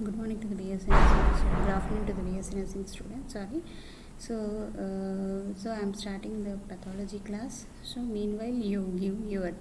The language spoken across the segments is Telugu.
Good morning to the BS Nursing student. Good afternoon to the BS Nursing student. Sorry. So I'm starting the pathology class. So meanwhile, you give your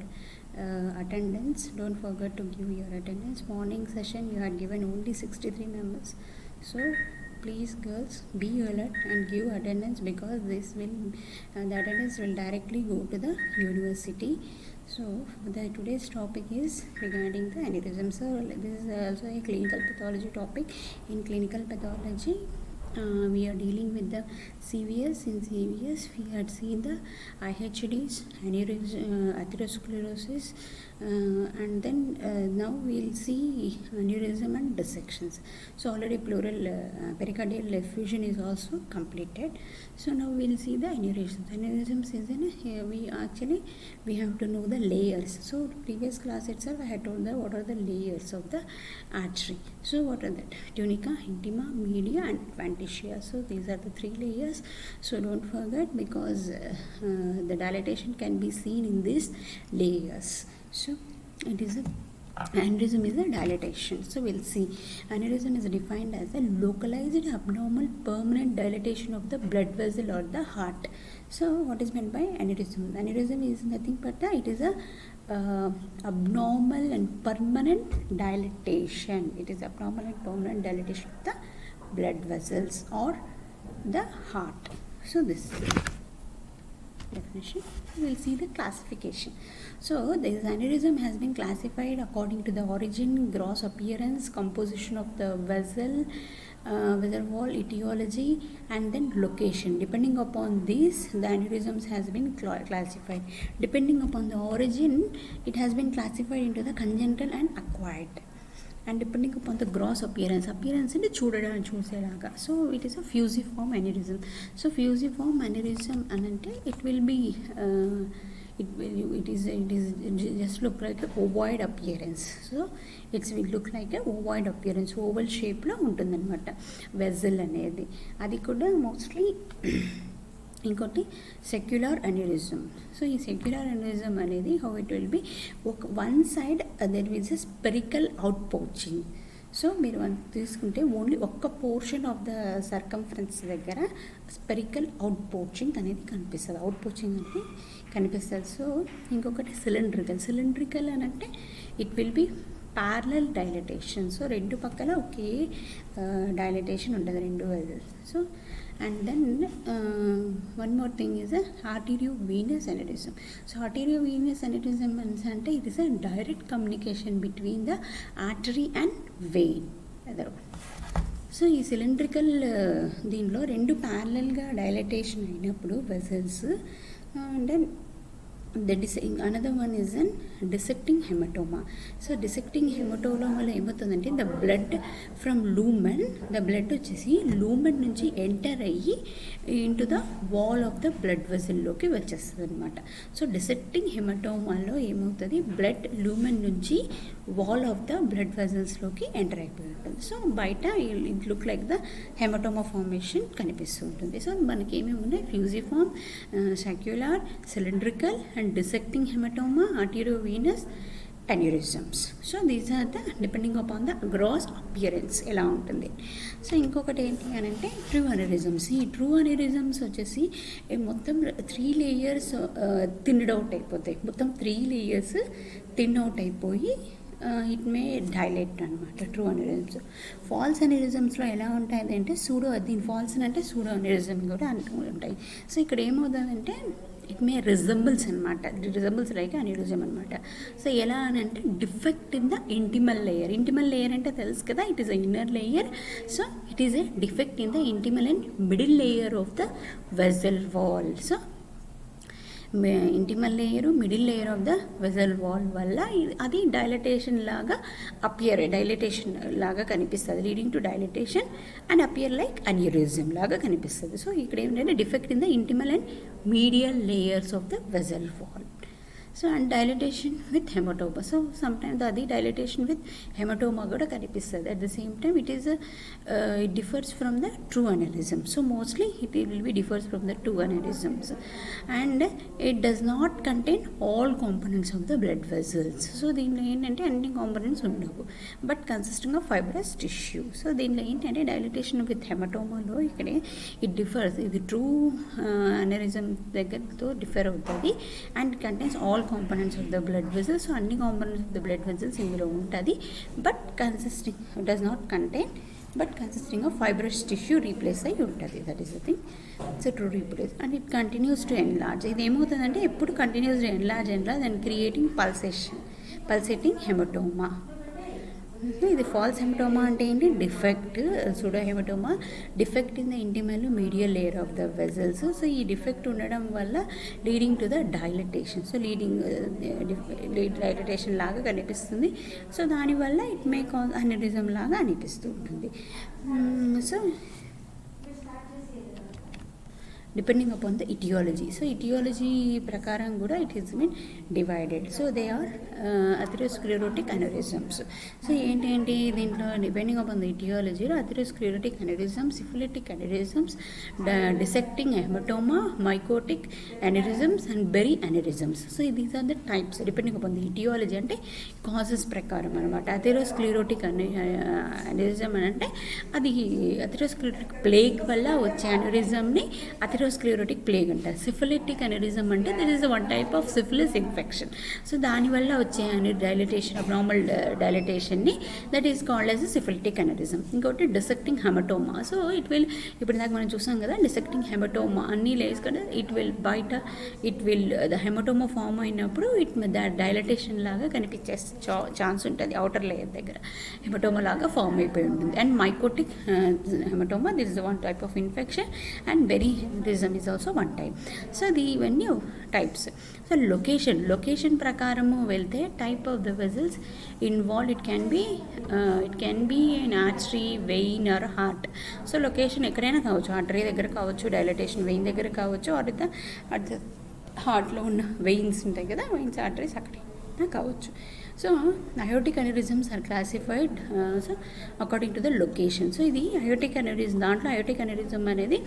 attendance. Don't forget to give your attendance. Morning session you had given only 63 members. So please, girls, be alert and give attendance, because this will the attendance will directly go to the university. So the today's topic is regarding the aneurysm. So this is also a clinical pathology topic. In clinical pathology, we are dealing with the CVS. In CVS, we had seen the IHDs, atherosclerosis, and then now we'll see aneurysm and dissections. So already pleural pericardial effusion is also completed. So now we'll see the aneurysms. Aneurysms is we have to know the layers. So previous class itself I had told that what are the layers of the artery. So what are that? Tunica, intima, media, and adventitia. So these are the three layers. So don't forget, because the dilatation can be seen in these layers. So it is aneurysm is a dilatation. So we'll see aneurysm is defined as a localized abnormal permanent dilatation of the blood vessel or the heart. So what is meant by aneurysm? Aneurysm is nothing but it is a abnormal and permanent dilatation. It is abnormal and permanent dilatation of the blood vessels or the heart. So this is the definition. We will see the classification. So this aneurysm has been classified according to the origin, gross appearance, composition of the vessel, vessel wall, etiology, and then location. Depending upon these, the aneurysms has been classified. Depending upon the origin, it has been classified into the congenital and acquired. And depending upon the gross appearance into chudelaga. So it is a fusiform aneurysm. So fusiform aneurysm anante it will be it is just look like a ovoid appearance. So it will look like a ovoid appearance, oval shape lo untundannamata vessel anedi. Adi kuda mostly ఇంకోటి సెక్యులర్ అన్యూరిజం. సో ఈ సెక్యులర్ అన్యూరిజం అనేది how it will B one side there is a spherical out pouching. So మీరు తీసుకుంటే ఓన్లీ ఒక్క పోర్షన్ ఆఫ్ ద సర్కంఫరెన్స్ దగ్గర స్పెరికల్ అవుట్ పౌచింగ్ అనేది కనిపిస్తుంది. అవుట్ పౌచింగ్ అనేది కనిపిస్తుంది. సో ఇంకొకటి సిలిండ్రికల్ అని అంటే it will B parallel dilatation. So రెండు పక్కల ఒకే డైలటేషన్ ఉంటుంది, రెండు vessels. So and then one more thing is a arteriovenous aneurysm. So arteriovenous aneurysm ante it is a direct communication between the artery and vein. So ఈ సిలిండ్రికల్ దీనిలో రెండు ప్యారలల్గా డైలటేషన్ అయినప్పుడు vessels, and then another one is an dissecting hematoma. So dissecting hematoma వల్ల ఏమవుతుందంటే the blood from lumen, the blood వచ్చేసి లూమెన్ నుంచి ఎంటర్ అయ్యి into the wall of the blood వెసల్లోకి వచ్చేస్తుంది అనమాట. సో డిసెక్టింగ్ హెమటోమాలో ఏమవుతుంది, బ్లడ్ లూమెన్ నుంచి వాల్ ఆఫ్ ద బ్లడ్ వెసల్స్లోకి ఎంటర్ అయిపోయి ఉంటుంది. సో బయట it look like the haematoma formation కనిపిస్తూ ఉంటుంది. సో మనకి ఏమేమి ఉన్నాయి, fusiform, saccular, cylindrical and dissecting hematoma, arteriovenous aneurysms. So these are the depending upon the gross appearance ఎలా ఉంటుంది. సో ఇంకొకటి ఏంటి అని అంటే ట్రూ అన్యూరిజమ్స్. ఈ ట్రూ అన్యూరిజమ్స్ వచ్చేసి మొత్తం 3 లేయర్స్ థిన్డ్ అవుట్ అయిపోతాయి. మొత్తం 3 లేయర్స్ థిన్ అవుట్ అయిపోయి ఇట్ మే డైలేట్ అనమాట ట్రూ అన్యూరిజమ్స్. ఫాల్స్ అన్యూరిజమ్స్లో ఎలా ఉంటాయి అంటే దీని ఫాల్స్ అంటే సూడో అన్యూరిజం కూడా ఉంటాయి. సో ఇక్కడ ఏమవుతుందంటే ఇట్ మే రిజంబుల్స్ అనమాట, రిజంబుల్స్ లైక్ అన్యూరిజం అనమాట. సో ఎలా అని అంటే defect in the intimal layer. Intimal layer అంటే తెలుసు కదా, it is a inner layer. So it is a defect in the intimal and middle layer of the vessel wall. So intimal layer, middle layer of the vessel wall వల్ల అది డైలటేషన్ లాగా కనిపిస్తుంది, leading to dilatation and appear like aneurysm లాగా కనిపిస్తుంది. సో ఇక్కడ ఏంటంటే defect in the intimal and medial layers of the vessel wall. So and dilatation with haematoma. So sometimes అది డైలటేషన్ విత్ హెమటోమా కూడా కనిపిస్తుంది. At the same time it differs from the true aneurysm. So mostly it will be differs from the true aneurysms and it does not contain all components of the blood vessels. So దీనిలో ఏంటంటే అన్ని కాంపోనెంట్స్ ఉండవు, but consisting of fibrous tissue. So దీనిలో ఏంటంటే డైలటేషన్ విత్ హెమటోమాలో ఇక్కడే ఇట్ డిఫర్స్, ఇది ట్రూ అనరిజం దగ్గరతో డిఫర్ అవుతుంది and contains all components of the blood vessels. So అన్ని components of the blood vessels ఇందులో ఉంటుంది, but consisting does not contain but consisting of fibrous tissue replace అయ్యి ఉంటుంది. That is the thing. Its true replace and it continues to enlarge. ఇది ఏమవుతుందంటే ఎప్పుడు continues to enlarge and creating pulsating haematoma. ఇది ఫాల్స్ హెమటోమా అంటే ఏంటి? Defect, pseudo haematoma, defect in the intimal medial layer of the vessels. So ఈ డిఫెక్ట్ ఉండడం వల్ల leading to the dilatation. So dilatation లాగా కనిపిస్తుంది. సో దానివల్ల ఇట్ మే కాజ్ అనరిజం లాగా అనిపిస్తూ ఉంటుంది. So depending upon the aetiology. So aetiology ప్రకారం కూడా it is been divided. So they are atherosclerotic aneurysms. So ఏంటి దీంట్లో డిపెండింగ్ అపాన్ ద ఇటియాలజీలో atherosclerotic aneurysms, syphilitic aneurysms, dissecting haematoma, mycotic aneurysms and berry aneurysms. So these are the types depending upon the aetiology, అంటే కాజెస్ ప్రకారం అనమాట. అథెరోస్క్లెరోటిక్ అనరిజం అని అంటే అది అథెరోస్క్లెరోటిక్ ప్లేగ్ వల్ల వచ్చే అనరిజంని అథెరోస్క్లెరోటిక్ ప్లేగ్ అంటారు. సిఫిలిటిక్ అనరిజం అంటే that is one type of syphilis infection. So దానివల్ల వచ్చే డైలటేషన్, అబ్నార్మల్ డైలటేషన్ని that is called as syphilitic aneurysm. ఇంకోటి dissecting haematoma. So it will, ఇప్పుడు దాకా మనం చూసాం కదా, డిసెక్టింగ్ హెమటోమా అన్ని లేయర్స్ కదా, it will the haematoma form అయినప్పుడు డైలటేషన్ లాగా కనిపించే ఛాన్స్ ఉంటుంది. అవుటర్ లేయర్ దగ్గర హెమటోమా లాగా ఫామ్ అయిపోయి ఉంటుంది. And mycotic haematoma, this is one type of infection and berry aneurysm is also one type. So ఇవన్నీ టైప్స్. సో లొకేషన్ ప్రకారము వెళ్తే type of the vessels involve, it can be an artery, vein or heart. So location ఎక్కడైనా కావచ్చు, ఆర్టరీ దగ్గర కావచ్చు, డైలటేషన్ వెయిన్ దగ్గర కావచ్చు, ఆర్ అట్ ద హార్ట్లో ఉన్న వెయిన్స్ ఉంటాయి కదా, వెయిన్స్ ఆర్టరీస్ అక్కడైనా కావచ్చు. So aortic aneurysms are classified according to the location. So ఇది అయోటిక్ అనరిజం, దాంట్లో అయోటిక్ అనరిజం అనేది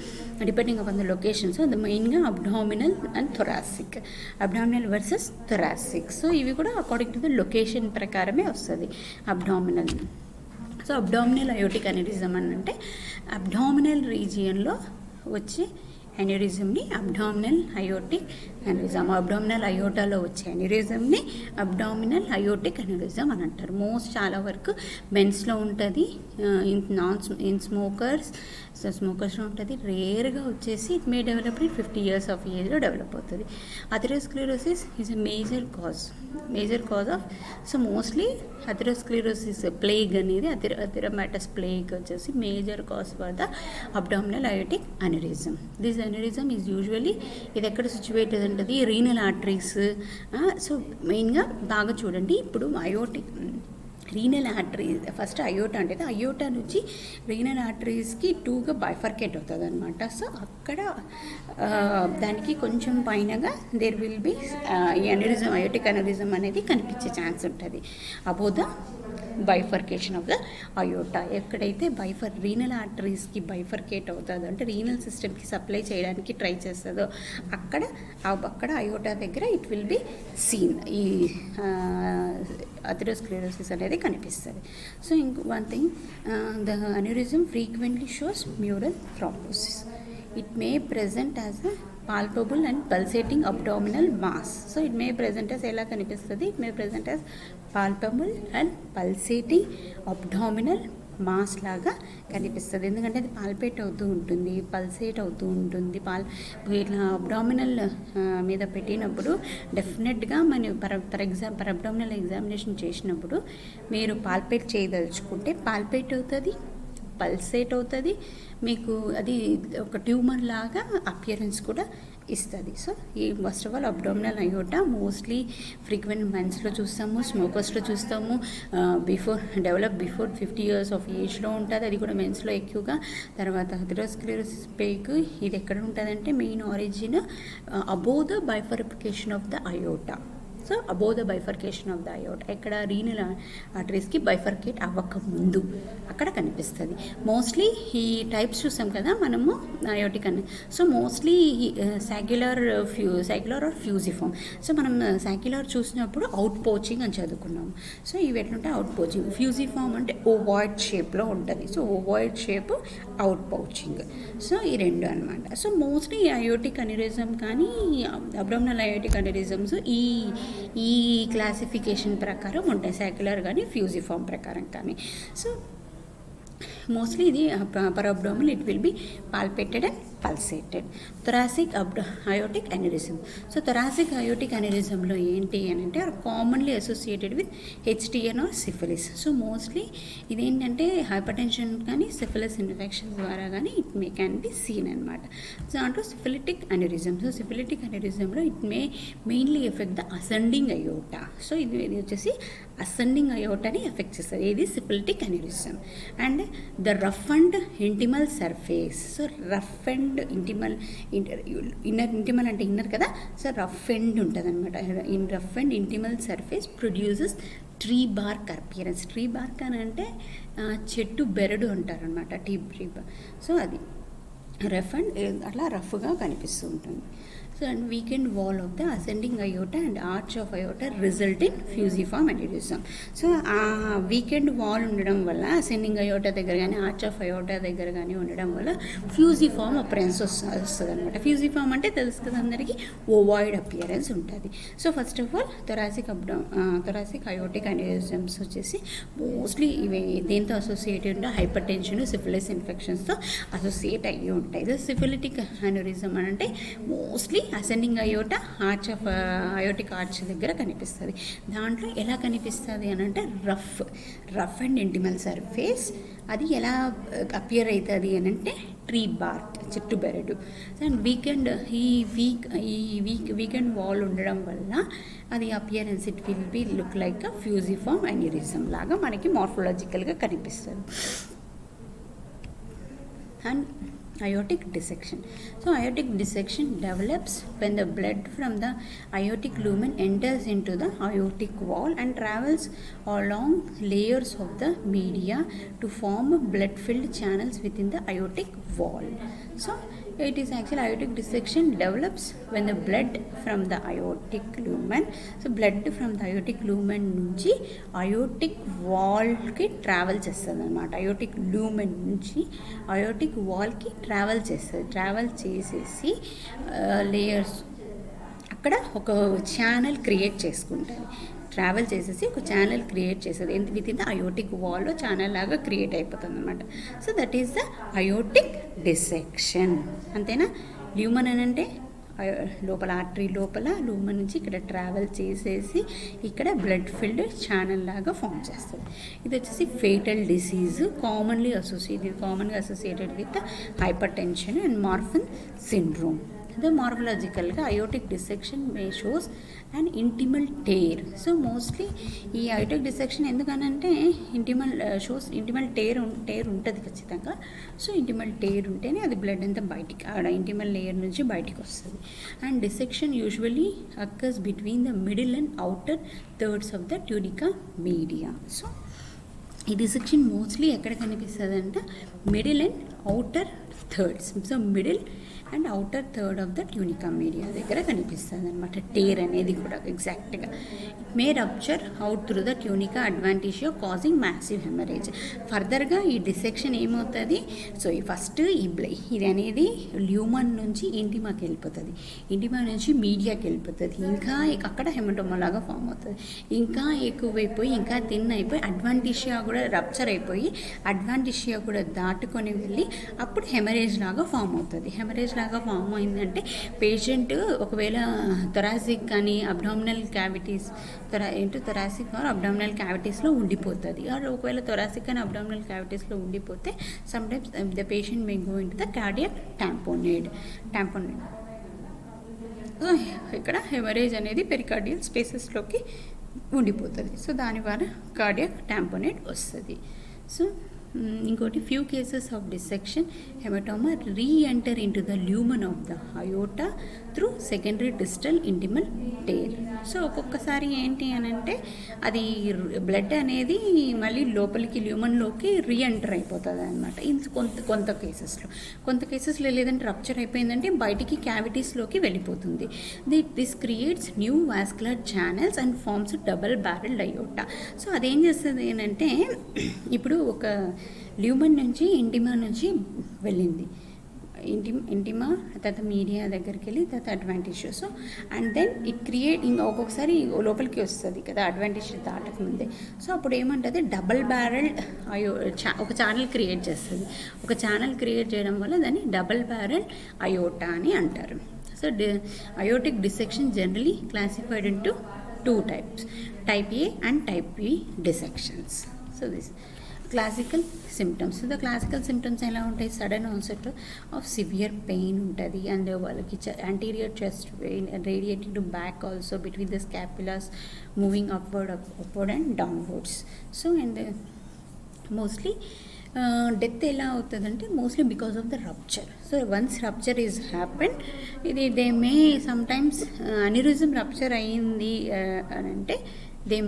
depending upon the location. So అది మెయిన్గా abdominal and thoracic, abdominal versus thoracic. So ఇవి కూడా అకార్డింగ్ టు ద లొకేషన్ ప్రకారమే వస్తుంది. Abdominal, so abdominal aortic aneurysm అని అంటే అబ్డామినల్ రీజియన్లో వచ్చే ఎన్యూరిజంని అబ్డామినల్ అయోటిక్ ఎన్యూరిజం, అబ్డామినల్ అయోటాలో వచ్చే ఎన్యూరిజంని అబ్డామినల్ అయోటిక్ ఎన్యూరిజం అని అంటారు. చాలా వరకు మెన్స్లో ఉంటుంది, ఇన్ స్మోకర్స్లో ఉంటుంది. రేర్గా వచ్చేసి it may develop in 50 years of ఏజ్లో డెవలప్ అవుతుంది. Atherosclerosis is a major cause of, so mostly atherosclerosis plaque అనేది అథెరోమాటస్ ప్లేగ్ వచ్చేసి major cause for the abdominal aortic aneurysm. This aneurysm is usually ఇది ఎక్కడ సిచ్యువేటెడ్ ఉంటుంది? Renal arteries. సో మెయిన్గా బాగా చూడండి, ఇప్పుడు aortic renal artery, first iota అంటే అయోటా నుంచి రీనల్ ఆర్టరీస్కి 2గా బైఫర్కేట్ అవుతుంది అనమాట. సో అక్కడ దానికి కొంచెం పైనగా దేర్ విల్ బి ఈ అనరిజం, అయోటిక్ అనరిజం అనేది కనిపించే ఛాన్స్ ఉంటుంది. Above the bifurcation of the iota, ఎక్కడైతే రీనల్ ఆర్టరీస్కి బైఫర్కేట్ అవుతుందో, అంటే రీనల్ సిస్టమ్కి సప్లై చేయడానికి ట్రై చేస్తుందో అక్కడ అయోటా దగ్గర ఇట్ విల్ బి సీన్ ఈ అథెరోస్క్లెరోసిస్ అనేది కనిపిస్తుంది. So one thing, the aneurysm frequently shows mural thrombosis. It may present as a palpable and pulsating abdominal mass. So it may present as ఎలా కనిపిస్తుంది? It may present as palpable and pulsating abdominal mass లాగా కనిపిస్తుంది. ఎందుకంటే అది పాల్పేట్ అవుతూ ఉంటుంది, పల్సేట్ అవుతూ ఉంటుంది. ఇట్లా అబ్డామినల్ మీద పెట్టినప్పుడు డెఫినెట్గా మన పర్ అబ్డామినల్ ఎగ్జామినేషన్ చేసినప్పుడు మీరు పాల్పేట్ చేయదలుచుకుంటే పాల్పేట్ అవుతుంది, పల్సేట్ అవుతుంది, మీకు అది ఒక ట్యూమర్ లాగా అపియరెన్స్ కూడా ఇస్తుంది. సో ఈ first of all abdominal aorta mostly frequent మెన్స్లో చూస్తాము, స్మోకర్స్లో చూస్తాము, బిఫోర్ 50 years ఆఫ్ ఏజ్లో ఉంటుంది. అది కూడా మెన్స్లో ఎక్కువగా. తర్వాత అథెరోస్క్లెరోసిస్ ప్లేగ్ ఇది ఎక్కడ ఉంటుందంటే main origin above the bifurcation of the iota. So above the bifurcation of the iota, ఎక్కడ రీనల్ ఆర్టరీస్కి బైఫర్కేట్ అవ్వక ముందు అక్కడ కనిపిస్తుంది. మోస్ట్లీ ఈ టైప్స్ చూసాం కదా మనము అయోటిక్ అని. So mostly saccular or fusiform. So మనం సాక్యులర్ చూసినప్పుడు అవుట్ పోచింగ్ అని చదువుకున్నాము. సో ఇవి ఎట్లుంటే అవుట్ పోచింగ్, ఫ్యూజిఫామ్ అంటే ఓవాయిడ్ షేప్లో ఉంటుంది. So ovoid shape out pouching. So ఈ రెండు అనమాట. సో మోస్ట్లీ అయోటిక్ అన్యూరిజం కానీ అబ్డామినల్ అయోటిక్ అన్యూరిజమ్స్ ఈ క్లాసిఫికేషన్ ప్రకారం ఉంటాయి, సాక్యులర్ కానీ ఫ్యూజిఫామ్ ప్రకారం కానీ. సో మోస్ట్లీ ఇది upper abdominal, it will be palpated and pulsated. Thoracic aortic aneurysm. So thoracic aortic అన్యూరిజంలో ఏంటి అని అంటే are commonly associated with HTN or syphilis. So mostly ఇదేంటంటే హైపర్టెన్షన్ కానీ సిఫిలిస్ ఇన్ఫెక్షన్ ద్వారా కానీ ఇట్ క్యాన్ బి సీన్ అనమాట. సో దాంట్లో సిఫిలిటిక్ అన్యూరిజం. సో సిఫిలిటిక్ అన్యూరిజంలో it mainly affect the ascending aorta. So ఇది వచ్చేసి అసెండింగ్ అయోటాని ఎఫెక్ట్ చేస్తుంది, ఇది syphilitic aneurysm. And the rough and intimal surface. So rough and intimal, inner intimal అంటే ఇన్నర్ కదా, సో రఫ్ ఎండ్ ఉంటుంది అనమాట. In rough and intimal surface produces tree bark appearance. Tree bark అని అంటే చెట్టు బెరడు అంటారనమాట, ట్రీ బార్క్. సో అది రఫ్ అండ్ అట్లా రఫ్గా కనిపిస్తూ ఉంటుంది. So and weakened wall of the ascending aorta and arch of aorta result in fusiform aneurysm. So ఆ వీకెండ్ వాల్ ఉండడం వల్ల అసెండింగ్ అయోటా దగ్గర కానీ ఆర్చ్ ఆఫ్ అయోటా దగ్గర కానీ ఉండడం వల్ల ఫ్యూజిఫామ్ అపియరెన్స్ వస్తుంది అనమాట. ఫ్యూజిఫామ్ అంటే తెలుసు కదా అందరికీ, ఓవాయిడ్ అపియరెన్స్ ఉంటుంది. So first of all thoracic aortic aneurysms వచ్చేసి మోస్ట్లీ ఇవి దేంతో అసోసియేటెడ్ ఉంటే హైపర్ టెన్షన్, సిఫిలిస్ ఇన్ఫెక్షన్స్తో అసోసియేట్ అయ్యి ఉంటాయి. సో సిఫిలిటిక్ అన్యూరిజం అని అంటే mostly ascending iota arch of aortic arch దగ్గర కనిపిస్తుంది. దాంట్లో ఎలా కనిపిస్తుంది అని అంటే రఫ్ అండ్ ఇంటిమల్ సర్ఫేస్. అది ఎలా అపియర్ అవుతుంది అని అంటే ట్రీ బార్క్, చెట్టు బెరడు. అండ్ వీకెండ్ వాల్ ఉండడం వల్ల అది appearance it will be look like a fusiform aneurysm లాగా మనకి మార్ఫలాజికల్గా కనిపిస్తుంది. And aortic dissection. So aortic dissection develops when the blood from the aortic lumen enters into the aortic wall and travels along layers of the media to form blood filled channels within the aortic wall. So it is actually aortic dissection develops when the blood from the aortic lumen, so blood from the aortic lumen నుంచి aortic wall కి ట్రావెల్ చేస్తుంది అనమాట. aortic lumen నుంచి aortic wall కి ట్రావెల్ చేస్తుంది. ట్రావెల్ చేసేసి లేయర్స్ అక్కడ ఒక ఛానల్ క్రియేట్ చేసుకుంటుంది. ట్రావెల్ చేసేసి ఒక ఛానల్ క్రియేట్ చేస్తుంది. విత్ ఇన్ ద అయోటిక్ వాల్లో ఛానల్ లాగా క్రియేట్ అయిపోతుంది అనమాట. So that is the aortic dissection. అంతేనా? ల్యూమన్ అని అంటే లోపల ఆర్టరీ లోపల లూమన్ నుంచి ఇక్కడ ట్రావెల్ చేసేసి ఇక్కడ బ్లడ్ ఫిల్డ్ ఛానల్ లాగా ఫామ్ చేస్తుంది. ఇది వచ్చేసి ఫేటల్ డిసీజ్, కామన్గా associated with hypertension and Marfan syndrome. The morphologicalగా aortic dissection may shows and intimal tear. So mostly ఈ అయోటిక్ డిసెక్షన్ ఎందుకనంటే ఇంటిమల్ టేర్ ఉంటుంది ఖచ్చితంగా. సో ఇంటిమల్ టేర్ ఉంటేనే అది బ్లడ్ అంతా బయటికి ఇంటిమల్ లేయర్ నుంచి బయటికి వస్తుంది. And dissection usually occurs between the middle and outer thirds of the tunica media. So ఈ డిసెక్షన్ మోస్ట్లీ ఎక్కడ కనిపిస్తుంది అంటే middle and outer thirds. So middle and outer third of the tunica media దగ్గర కనిపిస్తుంది అనమాట. టేర్ అనేది కూడా ఎగ్జాక్ట్గా it may rupture out through the tunica adventitia causing massive haemorrhage. ఫర్దర్గా ఈ డిసెక్షన్ ఏమవుతుంది, సో ఈ ఫస్ట్ ఇది అనేది ల్యూమన్ నుంచి ఇంటిమాకి వెళ్ళిపోతుంది, ఇంటిమా నుంచి మీడియాకి వెళ్ళిపోతుంది, ఇంకా అక్కడ హెమటోమా లాగా ఫామ్ అవుతుంది, ఇంకా ఎక్కువైపోయి ఇంకా థిన్ అయిపోయి అడ్వాంటిషియా కూడా రప్చర్ అయిపోయి అడ్వాంటిషియా కూడా దాటుకొని వెళ్ళి అప్పుడు హెమరేజ్ లాగా ఫామ్ అవుతుంది. హెమరేజ్ లాగా ఫామ్ అయిందంటే పేషెంట్ ఒకవేళ థొరాసిక్ కానీ abdominal cavities thoracic or abdominal క్యావిటీస్లో ఉండిపోతుంది. ఆర్ ఒకవేళ థొరాసిక్ అండ్ అబ్డామినల్ క్యావిటీస్లో ఉండిపోతే sometimes the patient may go into the cardiac tamponade. ఇక్కడ హెమరేజ్ అనేది పెరికార్డియల్ స్పేసెస్లోకి ఉండిపోతుంది. సో దాని ద్వారా కార్డియాక్ టాంపోనేడ్ వస్తుంది. సో ఇంకోటి few cases of dissection haematoma reenter into the lumen of the aorta through secondary distal intimal tear. So ఒక్కొక్కసారి ఏంటి అని అంటే అది బ్లడ్ అనేది మళ్ళీ లోపలికి ల్యూమన్లోకి రీఎంటర్ అయిపోతుంది అనమాట. కొంత కేసెస్లో లేదంటే రప్చర్ అయిపోయిందంటే బయటికి క్యావిటీస్లోకి వెళ్ళిపోతుంది. This creates new vascular channels and forms double barrelled aorta. So అదేం చేస్తుంది ఏంటంటే ఇప్పుడు ఒక ల్యూమన్ నుంచి ఇంటిమా నుంచి వెళ్ళింది, ఇంటిమా తర్వాత మీడియా దగ్గరికి వెళ్ళి తర్వాత advantages. And then it create ఒక్కొక్కసారి లోపలికి వస్తుంది కదా అడ్వాంటేజ్ దాటక ముందే. సో అప్పుడు ఏమంటుంది డబల్ బ్యారెల్డ్ ఒక ఛానల్ క్రియేట్ చేస్తుంది. ఒక ఛానల్ క్రియేట్ చేయడం వల్ల దాన్ని డబల్ బ్యారెల్డ్ అయోటా అని అంటారు. So aortic dissection generally classified into 2 types, type A and type B dissections. So this classical symptoms. So the classical symptoms ఎలా ఉంటాయి, sudden onset of severe pain ఉంటుంది, అండ్ వాళ్ళకి anterior chest pain radiating to back also between the scapulas moving upward and downwards. So and mostly death ఎలా అవుతుందంటే mostly because of the rupture. So once rupture is happen ఇది they may sometimes aneurysm rupture అయ్యింది అని అంటే they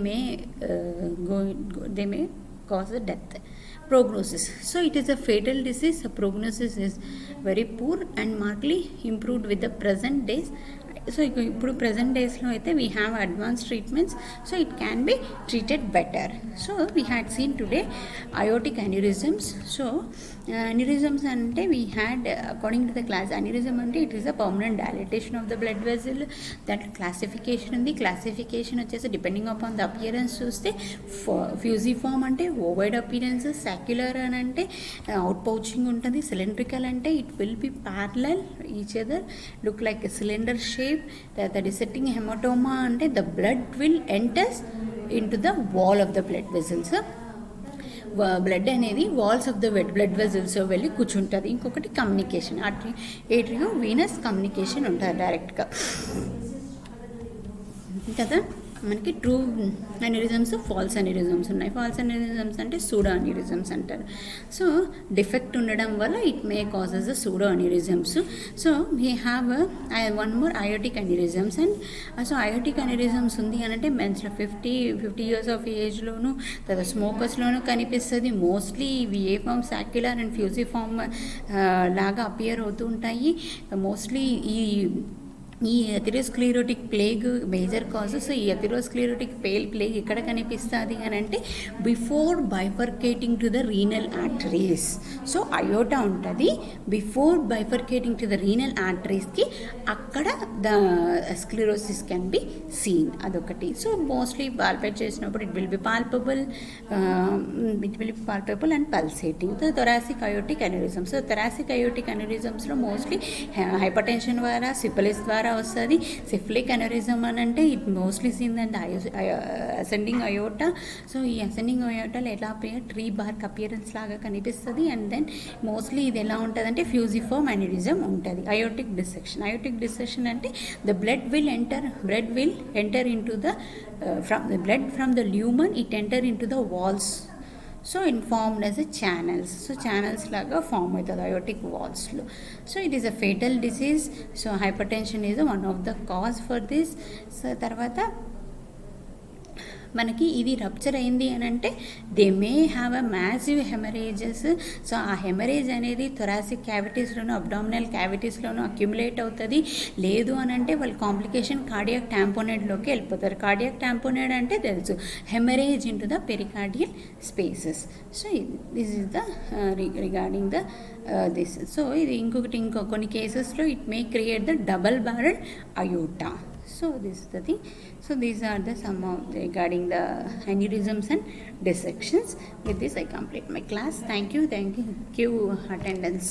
may cause the death. Prognosis. So it is a fatal disease. The prognosis is very poor and markedly improved with the present days. So ఇప్పుడు ప్రజెంట్ డేస్లో అయితే we have advance treatments, so it can be treated better. So we had seen today aortic aneurysms. So aneurysms అంటే we had according to the class aneurysm అంటే it is a permanent dilatation of the blood vessel. That classification ఉంది. క్లాసిఫికేషన్ వచ్చేసి డిపెండింగ్ అపాన్ ద అపియరెన్స్ చూస్తే ఫ్యూజిఫామ్ అంటే ఓవైడ్ అపియరెన్స్, సాక్యులర్ అని అంటే అవుట్ పౌచింగ్ ఉంటుంది, సిలిండ్రికల్ అంటే it will B parallel each other look like cylinder shape. The dissenting hematoma అంటే the blood will enters into the wall of the blood vessels. Blood అనేది walls of the blood vessels వెళ్ళి కూర్చుంటుంది. ఇంకొకటి కమ్యూనికేషన్ ఏట్రియో వీనస్ కమ్యూనికేషన్ ఉంటుంది డైరెక్ట్గా కదా. మనకి ట్రూ అన్యూరిజమ్స్, ఫాల్స్ అన్యూరిజమ్స్ ఉన్నాయి. ఫాల్స్ అన్యూరిజమ్స్ అంటే సూడో అన్యూరిజమ్స్ అంటారు. సో డిఫెక్ట్ ఉండడం వల్ల it may causes the pseudo aneurysms. So we have one more aortic aneurysms. And so aortic aneurysms ఉంది అని అంటే మెన్స్లో 50 years ఆఫ్ ఏజ్లోను తర్వాత స్మోకర్స్లోనూ కనిపిస్తుంది. మోస్ట్లీ ఇవి ఏ ఫామ్ సాక్యులర్ అండ్ ఫ్యూజిఫామ్ లాగా అపియర్ అవుతూ ఉంటాయి. మోస్ట్లీ ఈ ఎథెరోస్క్లెరోటిక్ ప్లేగ్ మేజర్ కాజెస్. ఈ ఎథెరోస్క్లెరోటిక్ ప్లేగ్ ఎక్కడ కనిపిస్తుంది అని అంటే before bifurcating to the renal arteries. So aorta ఉంటుంది, before bifurcating to the renal ఆర్టరీస్కి అక్కడ the sclerosis can be seen. అదొకటి. సో మోస్ట్లీ పాల్పేట్ చేసినప్పుడు it will be palpable and pulsating. So thoracic aortic aneurysm. So thoracic aortic అన్యూరిజమ్స్లో మోస్ట్లీ హైపర్ టెన్షన్ ద్వారా, సిఫిలిస్ ద్వారా వస్తుంది. సిఫిలిక్ అన్యూరిజం అని అంటే it mostly seen and ascending aorta. So ఈ అసెండింగ్ అయోటాలో ఎలా అపియర్ ట్రీ బార్క్ అపియరెన్స్ లాగా కనిపిస్తుంది. అండ్ దెన్ మోస్ట్లీ ఇది ఎలా ఉంటుంది అంటే ఫ్యూజిఫామ్ అన్యూరిజం ఉంటుంది. అయోటిక్ డిసెక్షన్ అంటే the blood will enter into the from the lumen it enter into the walls. So informed as a channels. So channels లాగా ఫామ్ అవుతుంది అయోటిక్ వాల్స్లో. So it is a fatal disease. So hypertension is one of the cause for this. So తర్వాత మనకి ఇది రప్చర్ అయింది అని అంటే they may have a massive haemorrhages. So ఆ హెమరేజ్ అనేది థొరాసిక్ క్యావిటీస్లోనూ అబ్డామినల్ క్యావిటీస్లోనూ అక్యుములేట్ అవుతుంది. లేదు అని అంటే వాళ్ళు కాంప్లికేషన్ కార్డియాక్ టాంపోనేట్లోకి వెళ్ళిపోతారు. కార్డియాక్ టాంపోనేట్ అంటే తెలుసు, haemorrhage in to the pericardial spaces. So this is the regarding the this. So ఇది ఇంకో కొన్ని కేసెస్లో it may create the double barrel iota. So this is the thing. So these are the some of regarding the aneurysms and dissections. With this I complete my class. Thank you attendance.